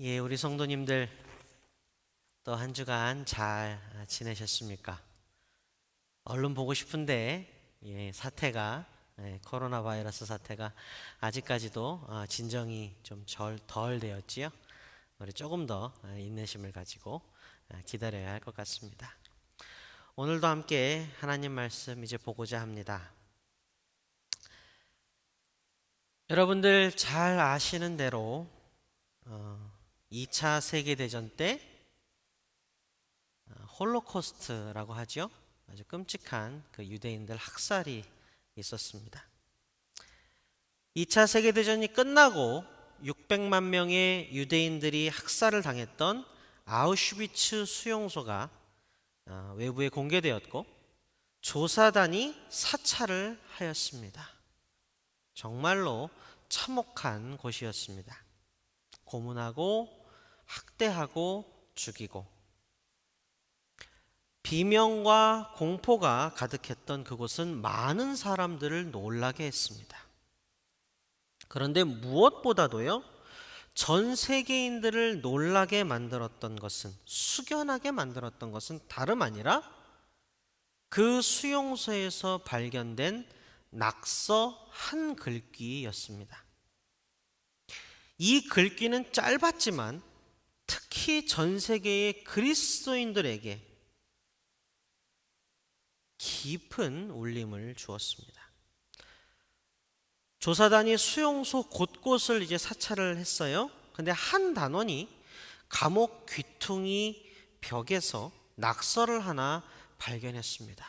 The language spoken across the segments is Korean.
예, 우리 성도님들 또 한 주간 잘 지내셨습니까? 얼른 보고 싶은데 사태가 코로나 바이러스 사태가 아직까지도 진정이 좀 덜 되었지요. 우리 조금 더 인내심을 가지고 기다려야 할 것 같습니다. 오늘도 함께 하나님 말씀 이제 보고자 합니다. 여러분들 잘 아시는 대로 2차 세계대전 때 홀로코스트라고 하죠. 아주 끔찍한 그 유대인들 학살이 있었습니다. 2차 세계대전이 끝나고 600만 명의 유대인들이 학살을 당했던 아우슈비츠 수용소가 외부에 공개되었고 조사단이 사찰을 하였습니다. 정말로 참혹한 곳이었습니다. 고문하고 학대하고 죽이고 비명과 공포가 가득했던 그곳은 많은 사람들을 놀라게 했습니다. 그런데 무엇보다도요, 전 세계인들을 놀라게 만들었던 것은, 숙연하게 만들었던 것은 다름 아니라 그 수용소에서 발견된 낙서 한 글귀였습니다. 이 글귀는 짧았지만 특히 전 세계의 그리스도인들에게 깊은 울림을 주었습니다. 조사단이 수용소 곳곳을 이제 사찰을 했어요. 근데 한 단원이 감옥 귀퉁이 벽에서 낙서를 하나 발견했습니다.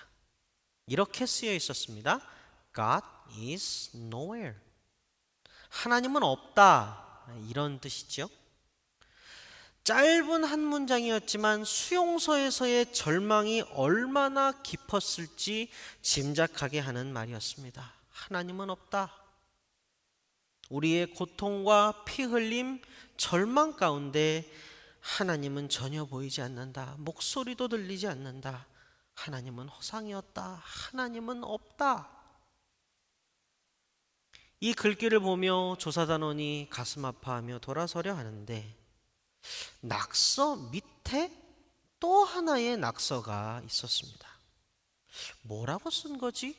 이렇게 쓰여 있었습니다. God is nowhere. 하나님은 없다. 이런 뜻이죠. 짧은 한 문장이었지만 수용소에서의 절망이 얼마나 깊었을지 짐작하게 하는 말이었습니다. 하나님은 없다. 우리의 고통과 피 흘림, 절망 가운데 하나님은 전혀 보이지 않는다. 목소리도 들리지 않는다. 하나님은 허상이었다. 하나님은 없다. 이 글귀를 보며 조사단원이 가슴 아파하며 돌아서려 하는데 낙서 밑에 또 하나의 낙서가 있었습니다. 뭐라고 쓴 거지?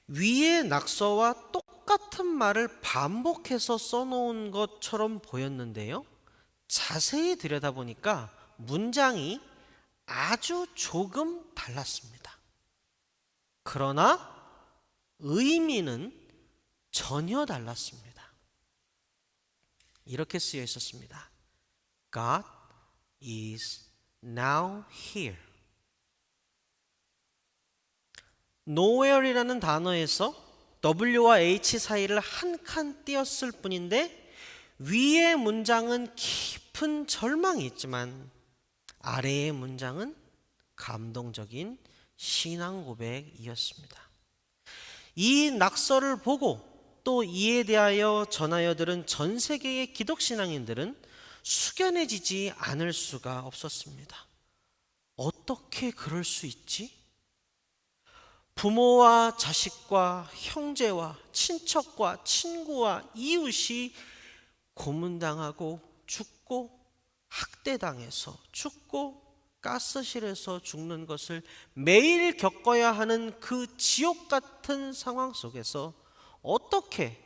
위의 낙서와 똑같은 말을 반복해서 써놓은 것처럼 보였는데요. 자세히 들여다보니까 문장이 아주 조금 달랐습니다. 그러나 의미는 전혀 달랐습니다. 이렇게 쓰여 있었습니다. God is now here. nowhere이라는 단어에서 W와 H 사이를 한 칸 띄었을 뿐인데 위의 문장은 깊은 절망이 있지만 아래의 문장은 감동적인 신앙 고백이었습니다. 이 낙서를 보고 또 이에 대하여 전하여 들은 전 세계의 기독신앙인들은 숙연해지지 않을 수가 없었습니다. 어떻게 그럴 수 있지? 부모와 자식과 형제와 친척과 친구와 이웃이 고문당하고 죽고 학대당해서 죽고 가스실에서 죽는 것을 매일 겪어야 하는 그 지옥 같은 상황 속에서 어떻게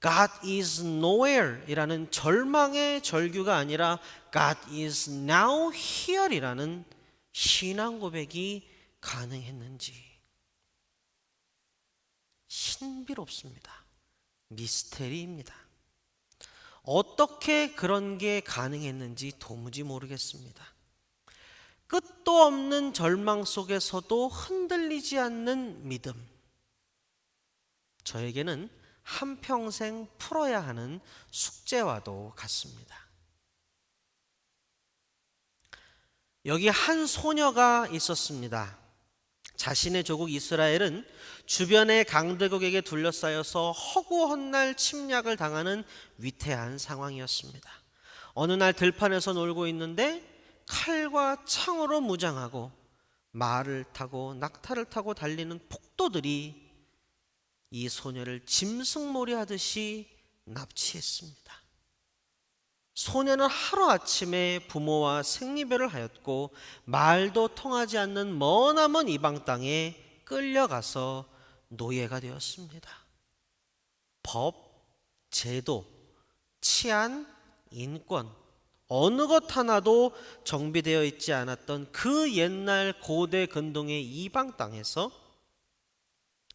God is nowhere 이라는 절망의 절규가 아니라 God is now here 이라는 신앙 고백이 가능했는지 신비롭습니다. 미스테리입니다. 어떻게 그런 게 가능했는지 도무지 모르겠습니다. 끝도 없는 절망 속에서도 흔들리지 않는 믿음. 저에게는 한평생 풀어야 하는 숙제와도 같습니다. 여기 한 소녀가 있었습니다. 자신의 조국 이스라엘은 주변의 강대국에게 둘러싸여서 허구헌날 침략을 당하는 위태한 상황이었습니다. 어느 날 들판에서 놀고 있는데 칼과 창으로 무장하고 말을 타고 낙타를 타고 달리는 폭도들이 이 소녀를 짐승몰이 하듯이 납치했습니다. 소년은 하루아침에 부모와 생리별을 하였고 말도 통하지 않는 머나먼 이방 땅에 끌려가서 노예가 되었습니다. 법, 제도, 치안, 인권, 어느 것 하나도 정비되어 있지 않았던 그 옛날 고대 근동의 이방 땅에서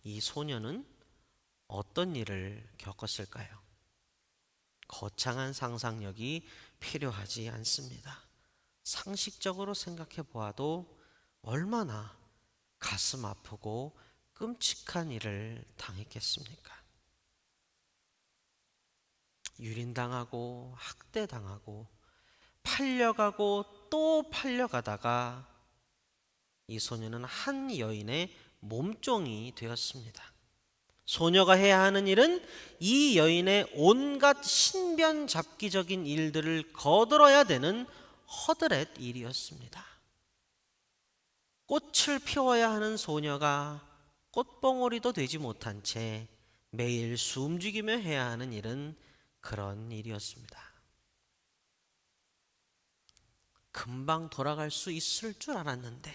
이 소년은 어떤 일을 겪었을까요? 거창한 상상력이 필요하지 않습니다. 상식적으로 생각해 보아도 얼마나 가슴 아프고 끔찍한 일을 당했겠습니까? 유린당하고 학대당하고 팔려가고 또 팔려가다가 이 소녀는 한 여인의 몸종이 되었습니다. 소녀가 해야 하는 일은 이 여인의 온갖 신변 잡기적인 일들을 거들어야 되는 허드렛 일이었습니다. 꽃을 피워야 하는 소녀가 꽃봉오리도 되지 못한 채 매일 숨죽이며 해야 하는 일은 그런 일이었습니다. 금방 돌아갈 수 있을 줄 알았는데,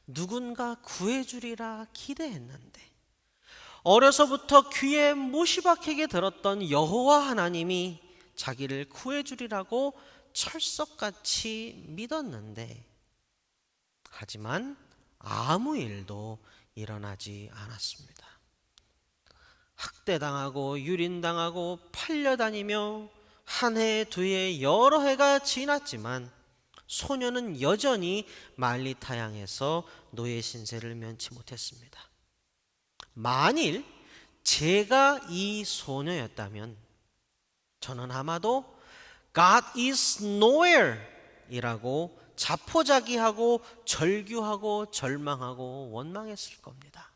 누군가 구해주리라 기대했는데, 어려서부터 귀에 못이 박히게 들었던 여호와 하나님이 자기를 구해주리라고 철석같이 믿었는데, 하지만 아무 일도 일어나지 않았습니다. 학대당하고 유린당하고 팔려다니며 한 해, 두 해, 여러 해가 지났지만 소녀는 여전히 만리타양에서 노예 신세를 면치 못했습니다. 만일 제가 이 소녀였다면 저는 아마도 God is nowhere 이라고 자포자기하고 절규하고 절망하고 원망했을 겁니다.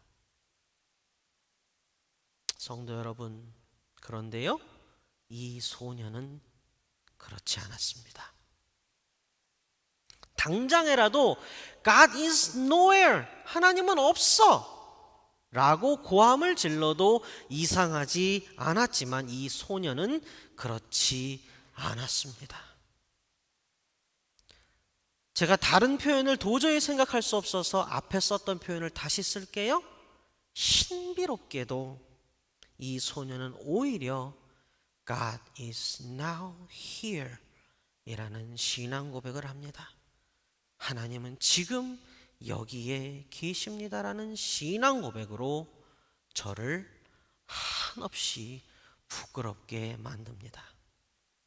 성도 여러분, 그런데요, 이 소녀는 그렇지 않았습니다. 당장에라도 God is nowhere, 하나님은 없어 라고 고함을 질러도 이상하지 않았지만 이 소녀는 그렇지 않았습니다. 제가 다른 표현을 도저히 생각할 수 없어서 앞에 썼던 표현을 다시 쓸게요. 신비롭게도 이 소녀는 오히려 God is now here 이라는 신앙 고백을 합니다. 하나님은 지금 여기에 계십니다라는 신앙 고백으로 저를 한없이 부끄럽게 만듭니다.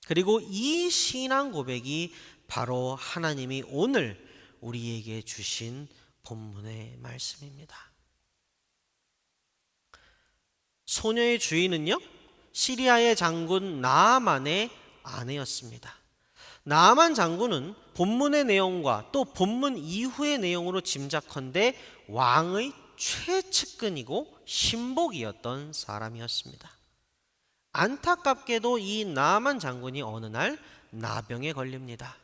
그리고 이 신앙 고백이 바로 하나님이 오늘 우리에게 주신 본문의 말씀입니다. 소녀의 주인은요, 시리아의 장군 나아만의 아내였습니다. 나아만 장군은 본문의 내용과 또 본문 이후의 내용으로 짐작컨대 왕의 최측근이고 신복이었던 사람이었습니다. 안타깝게도 이 나아만 장군이 어느 날 나병에 걸립니다.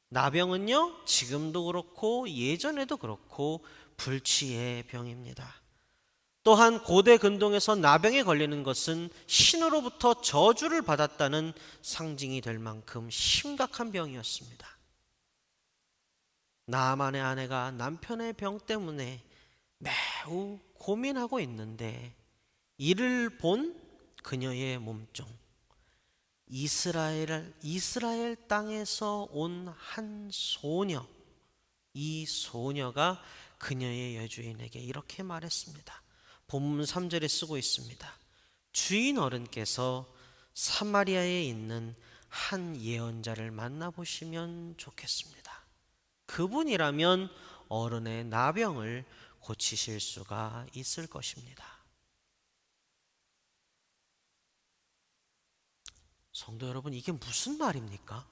나병은요, 지금도 그렇고 예전에도 그렇고 불치의 병입니다. 또한 고대 근동에서 나병에 걸리는 것은 신으로부터 저주를 받았다는 상징이 될 만큼 심각한 병이었습니다. 나아만의 아내가 남편의 병 때문에 매우 고민하고 있는데, 이를 본 그녀의 몸종, 이스라엘 땅에서 온 한 소녀, 이 소녀가 그녀의 여주인에게 이렇게 말했습니다. 본문 3절에 쓰고 있습니다. 주인 어른께서 사마리아에 있는 한 예언자를 만나보시면 좋겠습니다. 그분이라면 어른의 나병을 고치실 수가 있을 것입니다. 성도 여러분, 이게 무슨 말입니까?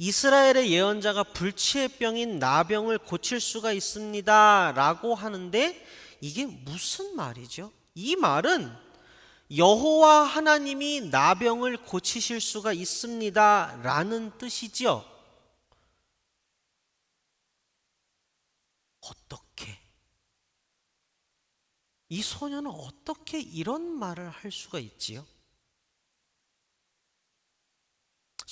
이스라엘의 예언자가 불치의 병인 나병을 고칠 수가 있습니다 라고 하는데 이게 무슨 말이죠? 이 말은 여호와 하나님이 나병을 고치실 수가 있습니다 라는 뜻이지요. 어떻게? 이 소녀는 어떻게 이런 말을 할 수가 있지요?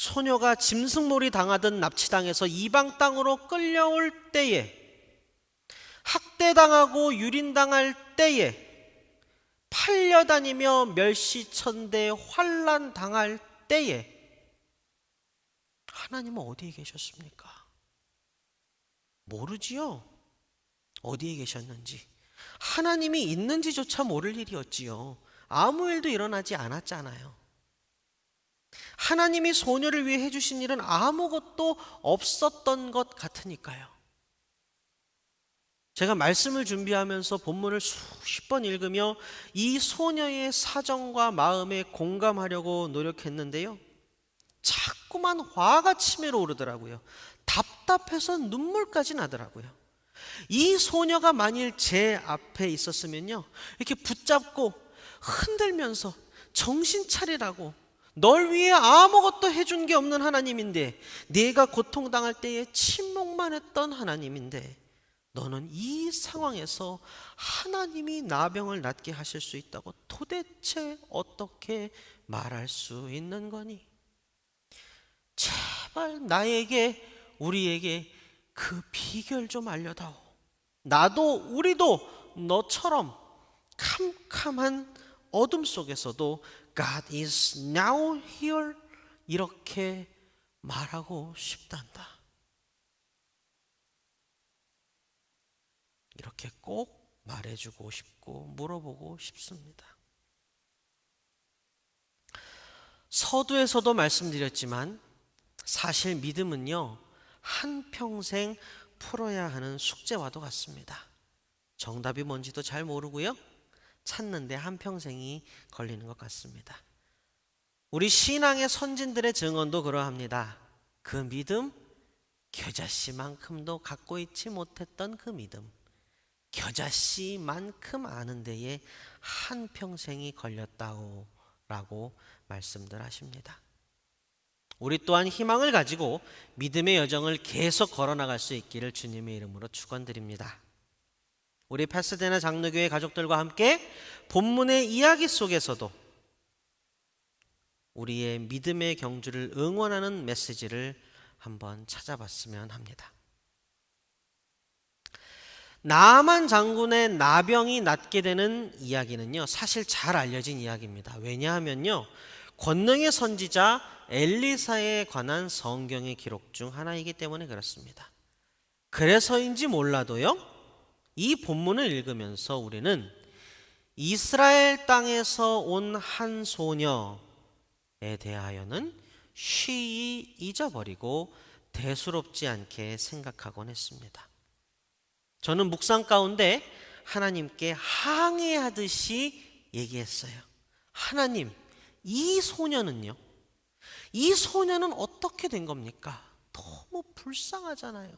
소녀가 짐승놀이 당하듯 납치당해서 이방 땅으로 끌려올 때에, 학대당하고 유린당할 때에, 팔려다니며 멸시천대 환난 당할 때에 하나님은 어디에 계셨습니까? 모르지요. 어디에 계셨는지. 하나님이 있는지조차 모를 일이었지요. 아무 일도 일어나지 않았잖아요. 하나님이 소녀를 위해 해주신 일은 아무것도 없었던 것 같으니까요. 제가 말씀을 준비하면서 본문을 수십 번 읽으며 이 소녀의 사정과 마음에 공감하려고 노력했는데요, 자꾸만 화가 치밀어 오르더라고요. 답답해서 눈물까지 나더라고요. 이 소녀가 만일 제 앞에 있었으면요, 이렇게 붙잡고 흔들면서 정신 차리라고, 널 위해 아무것도 해준 게 없는 하나님인데, 네가 고통당할 때에 침묵만 했던 하나님인데, 너는 이 상황에서 하나님이 나병을 낫게 하실 수 있다고 도대체 어떻게 말할 수 있는 거니? 제발 나에게, 우리에게 그 비결 좀 알려다오. 나도, 우리도 너처럼 캄캄한 어둠 속에서도 God is now here 이렇게 말하고 싶단다. 이렇게 꼭 말해주고 싶고 물어보고 싶습니다. 서두에서도 말씀드렸지만 사실 믿음은요, 한평생 풀어야 하는 숙제와도 같습니다. 정답이 뭔지도 잘 모르고요, 찾는데 한평생이 걸리는 것 같습니다. 우리 신앙의 선진들의 증언도 그러합니다. 그 믿음, 겨자씨만큼도 갖고 있지 못했던 그 믿음, 겨자씨만큼 아는 데에 한평생이 걸렸다오 라고 말씀들 하십니다. 우리 또한 희망을 가지고 믿음의 여정을 계속 걸어나갈 수 있기를 주님의 이름으로 축원드립니다. 우리 파사데나 장로교회 가족들과 함께 본문의 이야기 속에서도 우리의 믿음의 경주를 응원하는 메시지를 한번 찾아봤으면 합니다. 나아만 장군의 나병이 낫게 되는 이야기는요, 사실 잘 알려진 이야기입니다. 왜냐하면요, 권능의 선지자 엘리사에 관한 성경의 기록 중 하나이기 때문에 그렇습니다. 그래서인지 몰라도요, 이 본문을 읽으면서 우리는 이스라엘 땅에서 온 한 소녀에 대하여는 쉬이 잊어버리고 대수롭지 않게 생각하곤 했습니다. 저는 묵상 가운데 하나님께 항의하듯이 얘기했어요. 하나님, 이 소녀는요, 이 소녀는 어떻게 된 겁니까? 너무 불쌍하잖아요.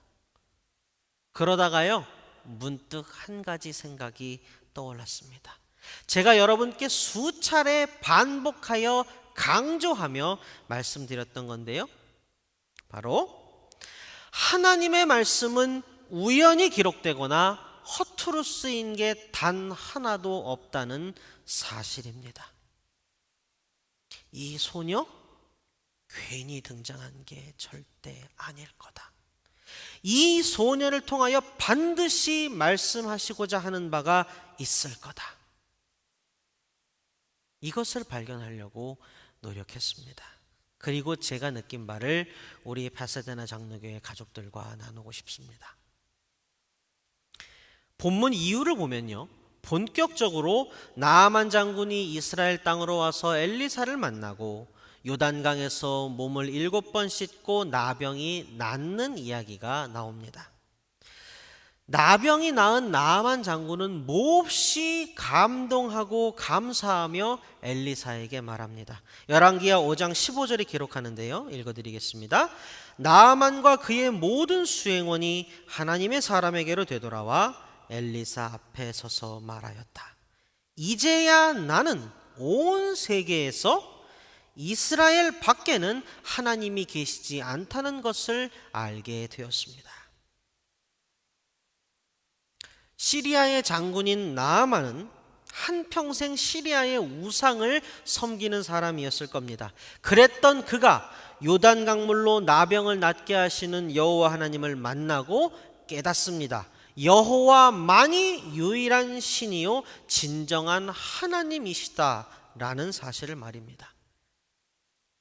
그러다가요, 문득 한 가지 생각이 떠올랐습니다. 제가 여러분께 수차례 반복하여 강조하며 말씀드렸던 건데요, 바로 하나님의 말씀은 우연히 기록되거나 허투루 쓰인 게 단 하나도 없다는 사실입니다. 이 소녀 괜히 등장한 게 절대 아닐 거다. 이 소녀를 통하여 반드시 말씀하시고자 하는 바가 있을 거다. 이것을 발견하려고 노력했습니다. 그리고 제가 느낀 바를 우리 파사데나 장로교회 가족들과 나누고 싶습니다. 본문 이유를 보면요, 본격적으로 나아만 장군이 이스라엘 땅으로 와서 엘리사를 만나고 요단강에서 몸을 7번 씻고 나병이 낫는 이야기가 나옵니다. 나병이 나은 나아만 장군은 몹시 감동하고 감사하며 엘리사에게 말합니다. 열왕기하 5장 15절에 기록하는데요, 읽어드리겠습니다. 나아만과 그의 모든 수행원이 하나님의 사람에게로 되돌아와 엘리사 앞에 서서 말하였다. 이제야 나는 온 세계에서 이스라엘 밖에는 하나님이 계시지 않다는 것을 알게 되었습니다. 시리아의 장군인 나아만은 한평생 시리아의 우상을 섬기는 사람이었을 겁니다. 그랬던 그가 요단 강물로 나병을 낫게 하시는 여호와 하나님을 만나고 깨닫습니다. 여호와만이 유일한 신이요 진정한 하나님이시다라는 사실을 말입니다.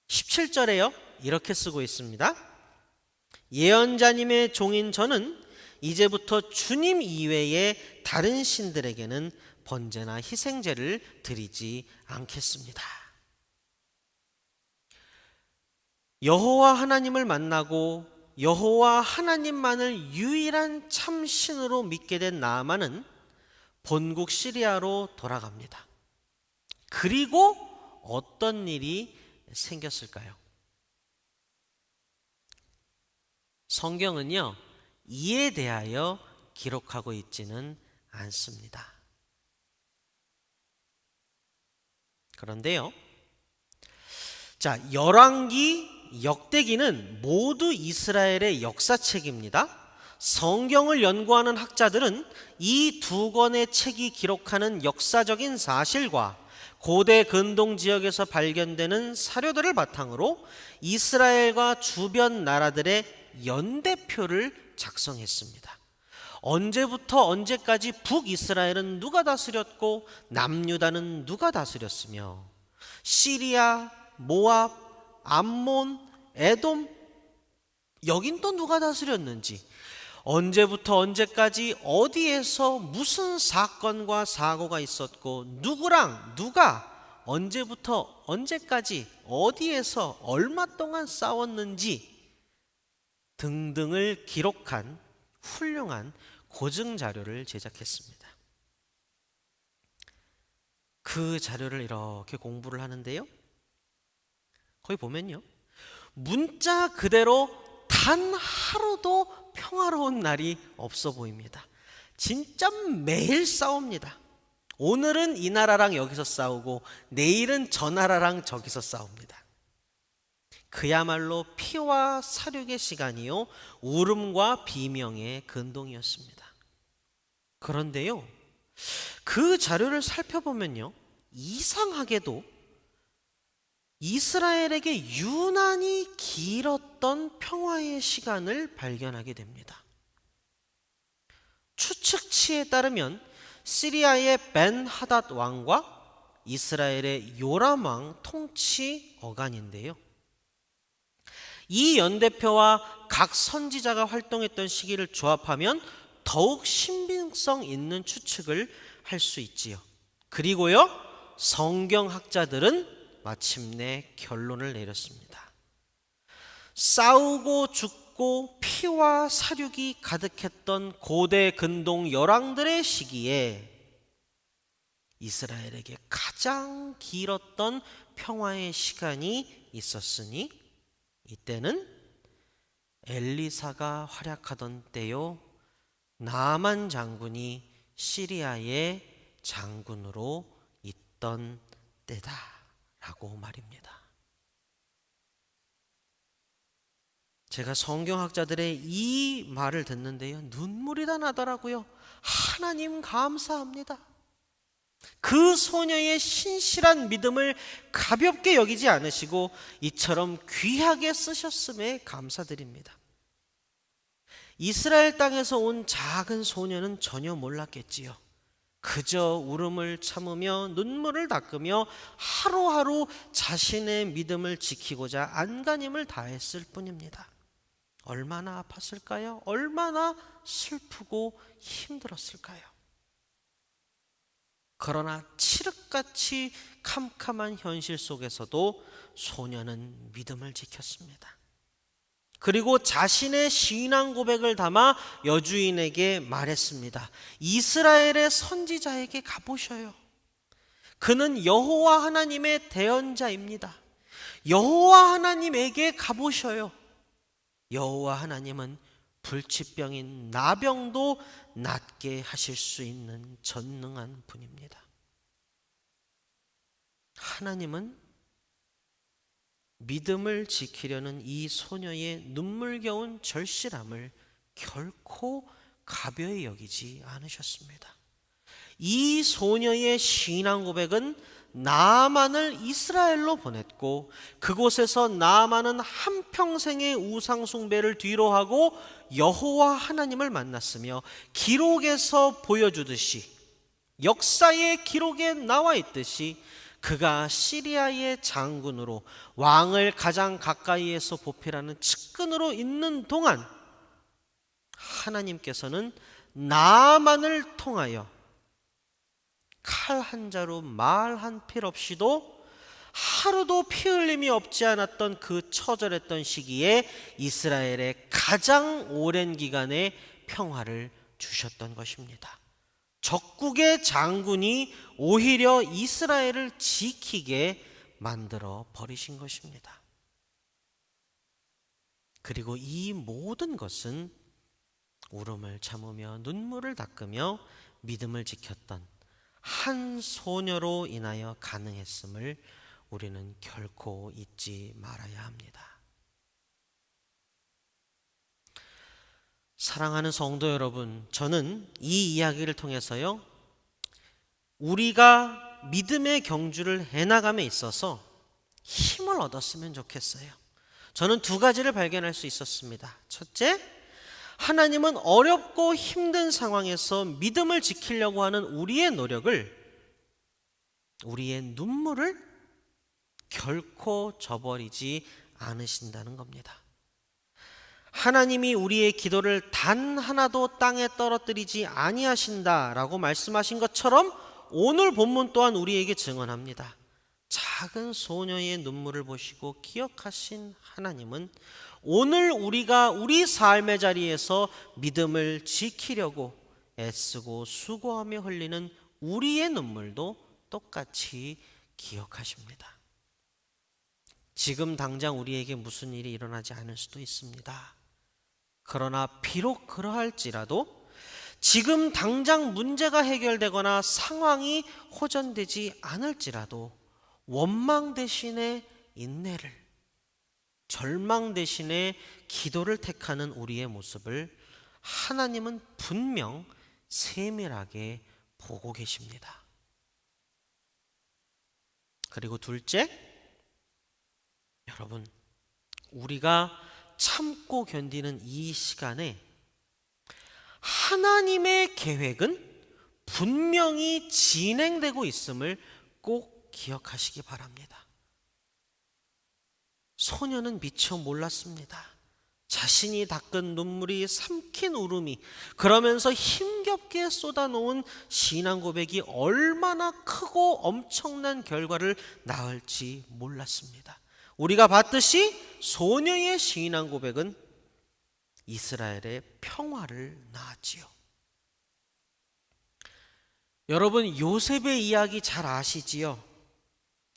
17절에요 이렇게 쓰고 있습니다. 예언자님의 종인 저는 이제부터 주님 이외에 다른 신들에게는 번제나 희생제를 드리지 않겠습니다. 여호와 하나님을 만나고 여호와 하나님만을 유일한 참신으로 믿게 된 나아만은 본국 시리아로 돌아갑니다. 그리고 어떤 일이 생겼을까요? 성경은요, 이에 대하여 기록하고 있지는 않습니다. 그런데요, 자, 열왕기, 역대기는 모두 이스라엘의 역사책입니다. 성경을 연구하는 학자들은 이 두 권의 책이 기록하는 역사적인 사실과 고대 근동 지역에서 발견되는 사료들을 바탕으로 이스라엘과 주변 나라들의 연대표를 작성했습니다. 언제부터 언제까지 북이스라엘은 누가 다스렸고 남유다는 누가 다스렸으며 시리아, 모압, 암몬, 에돔 여긴 또 누가 다스렸는지, 언제부터 언제까지 어디에서 무슨 사건과 사고가 있었고 누구랑 누가 언제부터 언제까지 어디에서 얼마 동안 싸웠는지 등등을 기록한 훌륭한 고증 자료를 제작했습니다. 그 자료를 이렇게 공부를 하는데요, 거기 보면요, 문자 그대로 단 하루도 평화로운 날이 없어 보입니다. 진짜 매일 싸웁니다. 오늘은 이 나라랑 여기서 싸우고 내일은 저 나라랑 저기서 싸웁니다. 그야말로 피와 사륙의 시간이요 울음과 비명의 근동이었습니다. 그런데요, 그 자료를 살펴보면요, 이상하게도 이스라엘에게 유난히 길었던 평화의 시간을 발견하게 됩니다. 추측치에 따르면 시리아의 벤하닷 왕과 이스라엘의 요람 왕 통치 어간인데요, 이 연대표와 각 선지자가 활동했던 시기를 조합하면 더욱 신빙성 있는 추측을 할 수 있지요. 그리고요, 성경학자들은 마침내 결론을 내렸습니다. 싸우고 죽고 피와 사륙이 가득했던 고대 근동 열왕들의 시기에 이스라엘에게 가장 길었던 평화의 시간이 있었으니 이때는 엘리사가 활약하던 때요, 나만 장군이 시리아의 장군으로 있던 때다라고 말입니다. 제가 성경학자들의 이 말을 듣는데요, 눈물이 다 나더라고요. 하나님 감사합니다. 그 소녀의 신실한 믿음을 가볍게 여기지 않으시고 이처럼 귀하게 쓰셨음에 감사드립니다. 이스라엘 땅에서 온 작은 소녀는 전혀 몰랐겠지요. 그저 울음을 참으며 눈물을 닦으며 하루하루 자신의 믿음을 지키고자 안간힘을 다했을 뿐입니다. 얼마나 아팠을까요? 얼마나 슬프고 힘들었을까요? 그러나 칠흑같이 캄캄한 현실 속에서도 소녀는 믿음을 지켰습니다. 그리고 자신의 신앙 고백을 담아 여주인에게 말했습니다. 이스라엘의 선지자에게 가보셔요. 그는 여호와 하나님의 대언자입니다. 여호와 하나님에게 가보셔요. 여호와 하나님은 불치병인 나병도 낫게 하실 수 있는 전능한 분입니다. 하나님은 믿음을 지키려는 이 소녀의 눈물겨운 절실함을 결코 가벼이 여기지 않으셨습니다. 이 소녀의 신앙 고백은 나아만을 이스라엘로 보냈고, 그곳에서 나아만은 한평생의 우상 숭배를 뒤로하고 여호와 하나님을 만났으며, 기록에서 보여주듯이, 역사의 기록에 나와 있듯이 그가 시리아의 장군으로 왕을 가장 가까이에서 보필하는 측근으로 있는 동안 하나님께서는 나아만을 통하여 칼 한 자루 말 한 필 없이도 하루도 피 흘림이 없지 않았던 그 처절했던 시기에 이스라엘의 가장 오랜 기간의 평화를 주셨던 것입니다. 적국의 장군이 오히려 이스라엘을 지키게 만들어 버리신 것입니다. 그리고 이 모든 것은 울음을 참으며 눈물을 닦으며 믿음을 지켰던 한 소녀로 인하여 가능했음을 우리는 결코 잊지 말아야 합니다. 사랑하는 성도 여러분, 저는 이 이야기를 통해서요, 우리가 믿음의 경주를 해나감에 있어서 힘을 얻었으면 좋겠어요. 저는 두 가지를 발견할 수 있었습니다. 첫째, 하나님은 어렵고 힘든 상황에서 믿음을 지키려고 하는 우리의 노력을, 우리의 눈물을 결코 저버리지 않으신다는 겁니다. 하나님이 우리의 기도를 단 하나도 땅에 떨어뜨리지 아니하신다라고 말씀하신 것처럼 오늘 본문 또한 우리에게 증언합니다. 작은 소녀의 눈물을 보시고 기억하신 하나님은 오늘 우리가 우리 삶의 자리에서 믿음을 지키려고 애쓰고 수고하며 흘리는 우리의 눈물도 똑같이 기억하십니다. 지금 당장 우리에게 무슨 일이 일어나지 않을 수도 있습니다. 그러나 비록 그러할지라도 지금 당장 문제가 해결되거나 상황이 호전되지 않을지라도 원망 대신에 인내를, 절망 대신에 기도를 택하는 우리의 모습을 하나님은 분명 세밀하게 보고 계십니다. 그리고 둘째, 여러분, 우리가 참고 견디는 이 시간에 하나님의 계획은 분명히 진행되고 있음을 꼭 기억하시기 바랍니다. 소녀는 미처 몰랐습니다. 자신이 닦은 눈물이 삼킨 울음이, 그러면서 힘겹게 쏟아놓은 신앙 고백이 얼마나 크고 엄청난 결과를 낳을지 몰랐습니다. 우리가 봤듯이 소녀의 신앙 고백은 이스라엘의 평화를 낳았지요. 여러분, 요셉의 이야기 잘 아시지요?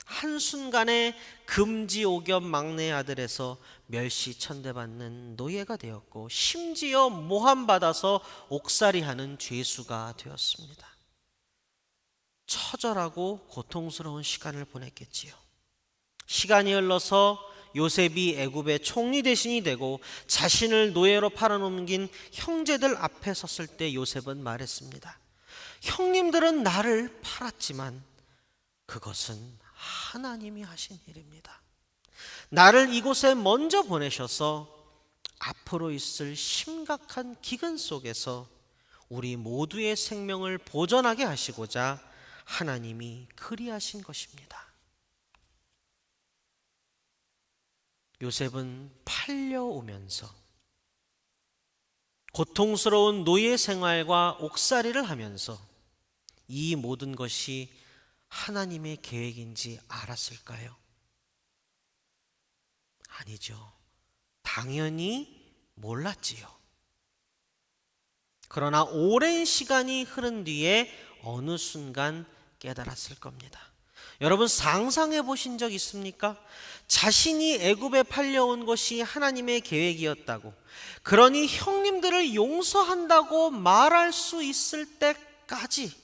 한순간에 금지옥엽 막내 아들에서 멸시천대받는 노예가 되었고, 심지어 모함받아서 옥살이하는 죄수가 되었습니다. 처절하고 고통스러운 시간을 보냈겠지요. 시간이 흘러서 요셉이 애굽의 총리 대신이 되고 자신을 노예로 팔아넘긴 형제들 앞에 섰을 때 요셉은 말했습니다. 형님들은 나를 팔았지만 그것은 하나님이 하신 일입니다. 나를 이곳에 먼저 보내셔서 앞으로 있을 심각한 기근 속에서 우리 모두의 생명을 보전하게 하시고자 하나님이 그리하신 것입니다. 요셉은 팔려오면서 고통스러운 노예 생활과 옥살이를 하면서 이 모든 것이 하나님의 계획인지 알았을까요? 아니죠. 당연히 몰랐지요. 그러나 오랜 시간이 흐른 뒤에 어느 순간 깨달았을 겁니다. 여러분, 상상해 보신 적 있습니까? 자신이 애굽에 팔려온 것이 하나님의 계획이었다고, 그러니 형님들을 용서한다고 말할 수 있을 때까지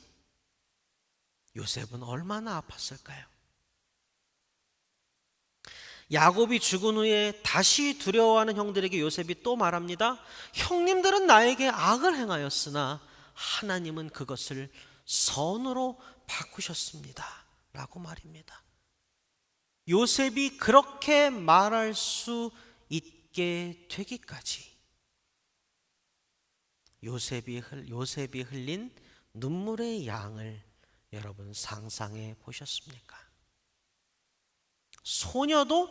요셉은 얼마나 아팠을까요? 야곱이 죽은 후에 다시 두려워하는 형들에게 요셉이 또 말합니다. 형님들은 나에게 악을 행하였으나 하나님은 그것을 선으로 바꾸셨습니다. 라고 말입니다. 요셉이 그렇게 말할 수 있게 되기까지 요셉이 흘린 눈물의 양을 여러분 상상해 보셨습니까? 소녀도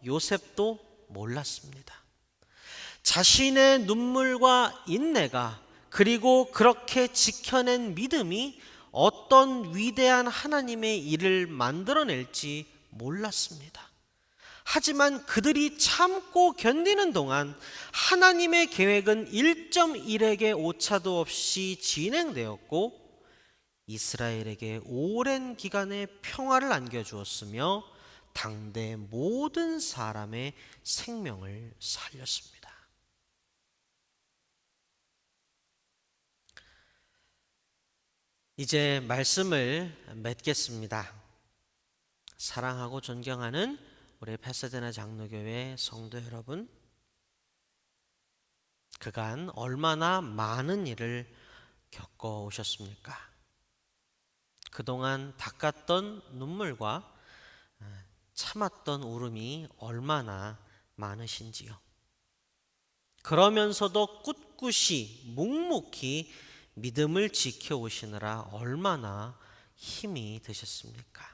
요셉도 몰랐습니다. 자신의 눈물과 인내가 그리고 그렇게 지켜낸 믿음이 어떤 위대한 하나님의 일을 만들어낼지 몰랐습니다. 하지만 그들이 참고 견디는 동안 하나님의 계획은 1.1에게 오차도 없이 진행되었고 이스라엘에게 오랜 기간의 평화를 안겨주었으며 당대 모든 사람의 생명을 살렸습니다. 이제 말씀을 맺겠습니다. 사랑하고 존경하는 우리 파사데나 장로교회 성도 여러분, 그간 얼마나 많은 일을 겪어오셨습니까? 그동안 닦았던 눈물과 참았던 울음이 얼마나 많으신지요. 그러면서도 꿋꿋이 묵묵히 믿음을 지켜오시느라 얼마나 힘이 드셨습니까?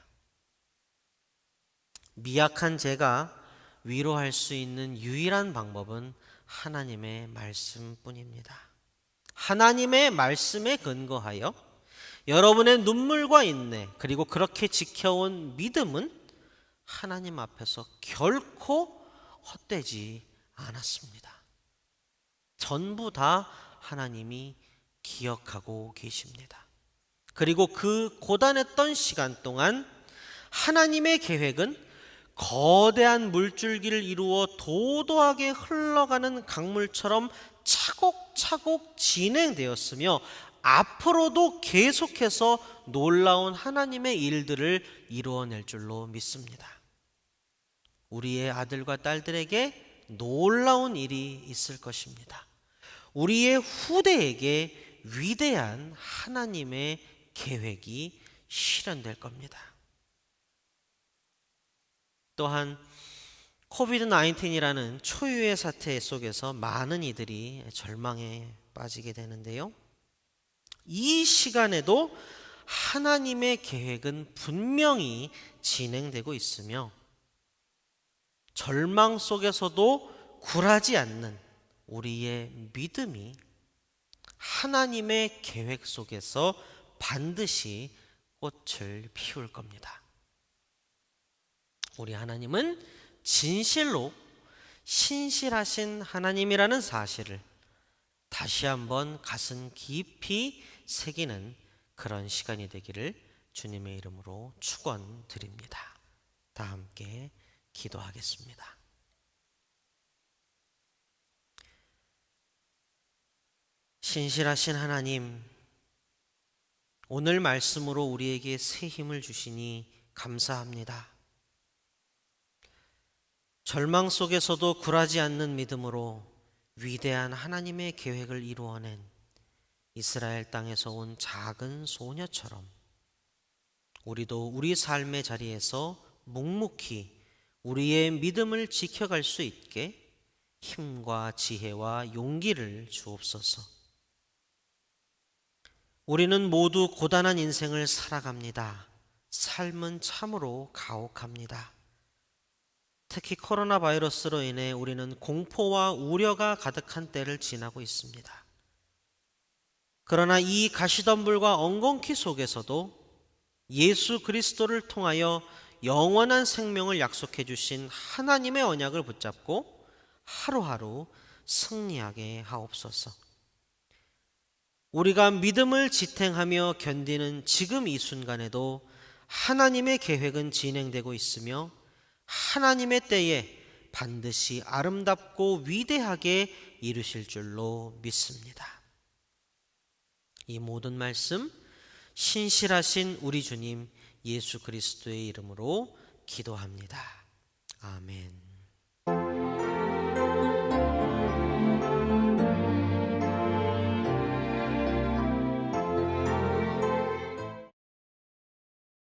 미약한 제가 위로할 수 있는 유일한 방법은 하나님의 말씀뿐입니다. 하나님의 말씀에 근거하여 여러분의 눈물과 인내 그리고 그렇게 지켜온 믿음은 하나님 앞에서 결코 헛되지 않았습니다. 전부 다 하나님이 기억하고 계십니다. 그리고 그 고단했던 시간 동안 하나님의 계획은 거대한 물줄기를 이루어 도도하게 흘러가는 강물처럼 차곡차곡 진행되었으며 앞으로도 계속해서 놀라운 하나님의 일들을 이루어낼 줄로 믿습니다. 우리의 아들과 딸들에게 놀라운 일이 있을 것입니다. 우리의 후대에게 위대한 하나님의 계획이 실현될 겁니다. 또한 코비드-19이라는 초유의 사태 속에서 많은 이들이 절망에 빠지게 되는데요. 이 시간에도 하나님의 계획은 분명히 진행되고 있으며 절망 속에서도 굴하지 않는 우리의 믿음이 하나님의 계획 속에서 반드시 꽃을 피울 겁니다. 우리 하나님은 진실로 신실하신 하나님이라는 사실을 다시 한번 가슴 깊이 새기는 그런 시간이 되기를 주님의 이름으로 축원드립니다. 다 함께 기도하겠습니다. 신실하신 하나님, 오늘 말씀으로 우리에게 새 힘을 주시니 감사합니다. 절망 속에서도 굴하지 않는 믿음으로 위대한 하나님의 계획을 이루어낸 이스라엘 땅에서 온 작은 소녀처럼 우리도 우리 삶의 자리에서 묵묵히 우리의 믿음을 지켜갈 수 있게 힘과 지혜와 용기를 주옵소서. 우리는 모두 고단한 인생을 살아갑니다. 삶은 참으로 가혹합니다. 특히 코로나 바이러스로 인해 우리는 공포와 우려가 가득한 때를 지나고 있습니다. 그러나 이 가시덤불과 엉겅퀴 속에서도 예수 그리스도를 통하여 영원한 생명을 약속해 주신 하나님의 언약을 붙잡고 하루하루 승리하게 하옵소서. 우리가 믿음을 지탱하며 견디는 지금 이 순간에도 하나님의 계획은 진행되고 있으며 하나님의 때에 반드시 아름답고 위대하게 이루실 줄로 믿습니다. 이 모든 말씀 신실하신 우리 주님 예수 그리스도의 이름으로 기도합니다. 아멘.